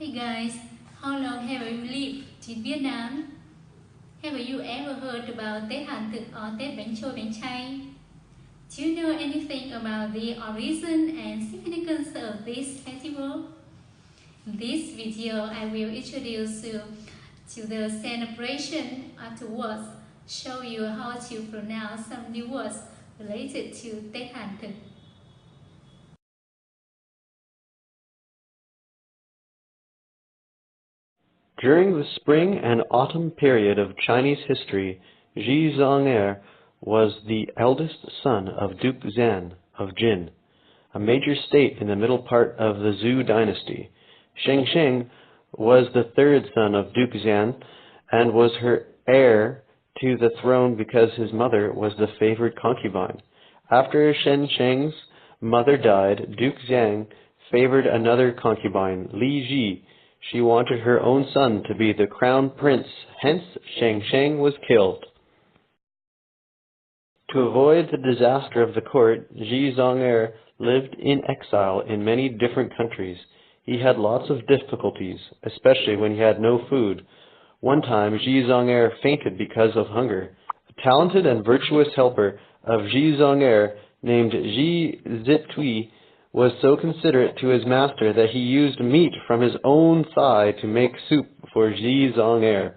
Hey guys, how long have you lived in Vietnam? Have you ever heard about Tết Hàn Thực or Tết Bánh Trôi Bánh Chay? Do you know anything about the origin and significance of this festival? In this video, I will introduce you to the celebration afterwards, show you how to pronounce some new words related to Tết Hàn Thực. During the spring and autumn period of Chinese history, Ji Zhong-er was the eldest son of Duke Zan of Jin, a major state in the middle part of the Zhou dynasty. Sheng Sheng was the third son of Duke Zan and was her heir to the throne because his mother was the favored concubine. After Sheng Sheng's mother died, Duke Zhang favored another concubine, Li Ji. She wanted her own son to be the crown prince, hence Sheng Sheng was killed. To avoid the disaster of the court, Ji Zhong-er lived in exile in many different countries. He had lots of difficulties, especially when he had no food. One time, Ji Zhong-er fainted because of hunger. A talented and virtuous helper of Ji Zhong-er named Ji Zitui was so considerate to his master that he used meat from his own thigh to make soup for Ji Zhong-er.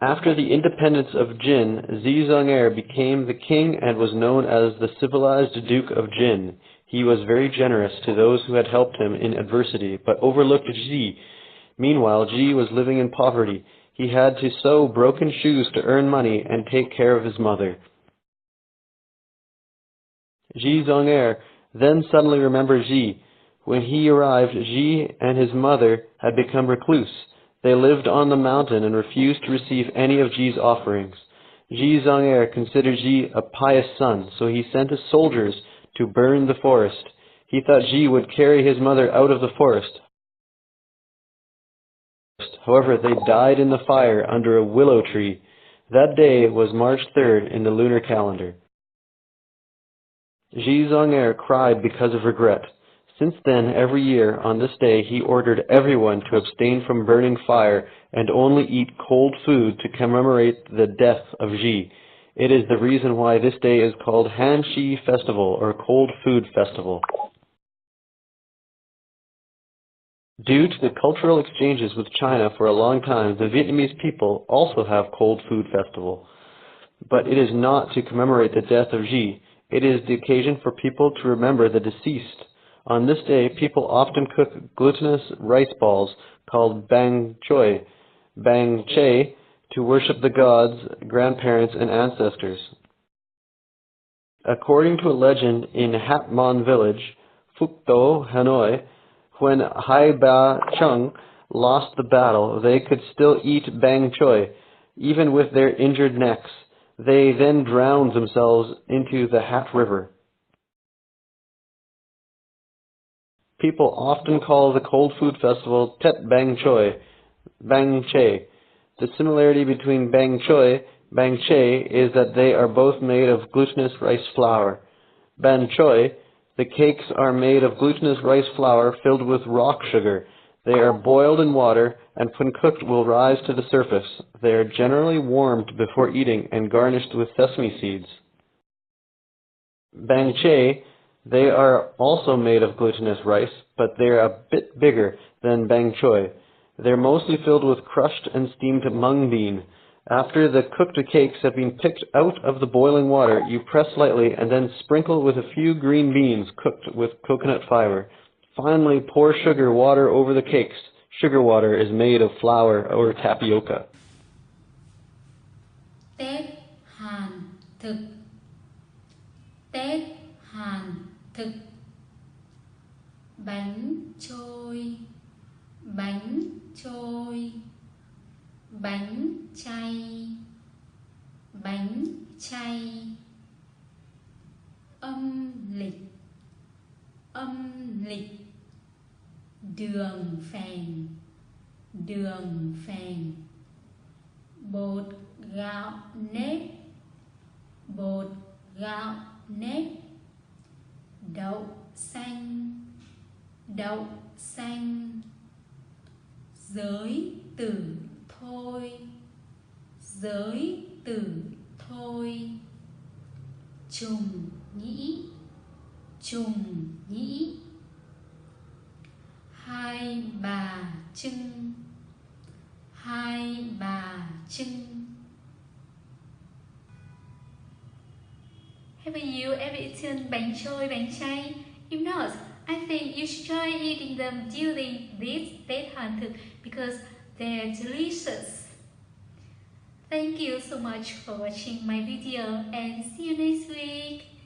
After the independence of Jin, Ji Zhong-er became the king and was known as the civilized Duke of Jin. He was very generous to those who had helped him in adversity, but overlooked Ji. Meanwhile, Ji was living in poverty. He had to sew broken shoes to earn money and take care of his mother. Ji Zhong-er then suddenly remembered Ji. When he arrived, Ji and his mother had become recluse. They lived on the mountain and refused to receive any of Ji's offerings. Ji Zhong-er considered Ji a pious son, so he sent his soldiers to burn the forest. He thought Ji would carry his mother out of the forest. However, they died in the fire under a willow tree. That day was March 3rd in the lunar calendar. Ji Zhong-er cried because of regret. Since then, every year, on this day, he ordered everyone to abstain from burning fire and only eat cold food to commemorate the death of Ji. It is the reason why this day is called Han Shi Festival, or Cold Food Festival. Due to the cultural exchanges with China for a long time, the Vietnamese people also have Cold Food Festival. But it is not to commemorate the death of Ji. It is the occasion for people to remember the deceased. On this day, people often cook glutinous rice balls called bang choy, bang che, to worship the gods, grandparents, and ancestors. According to a legend in Hat Mon village, Phuc Do, Hanoi, when Hai Ba Chung lost the battle, they could still eat bang choy, even with their injured necks. They then drowned themselves into the Hat River. People often call the Cold Food Festival Tet Bang Choy, Bang Che. The similarity between Bang Choy, Bang Che is that they are both made of glutinous rice flour. Bang Choy, the cakes are made of glutinous rice flour filled with rock sugar. They are boiled in water and when cooked will rise to the surface. They are generally warmed before eating and garnished with sesame seeds. Bang Che, they are also made of glutinous rice, but they are a bit bigger than bang choy. They are mostly filled with crushed and steamed mung bean. After the cooked cakes have been picked out of the boiling water, you press lightly and then sprinkle with a few green beans cooked with coconut fiber. Finally, pour sugar water over the cakes. Sugar water is made of flour or tapioca. Tết Hàn Thực. Tết Hàn Thực. Bánh trôi, bánh trôi, bánh chay, bánh chay. Âm lịch, âm lịch. Đường phèn, đường phèn. Bột gạo nếp, bột gạo nếp. Đậu xanh, đậu xanh, giới tử thôi, giới tử thôi. Trùng nhĩ, trùng nhĩ. Hai bà trưng, hai bà trưng. Have you ever eaten bánh trôi, bánh chay? If not, I think you should try eating them during this Tết Hàn Thực because they're delicious. Thank you so much for watching my video and see you next week.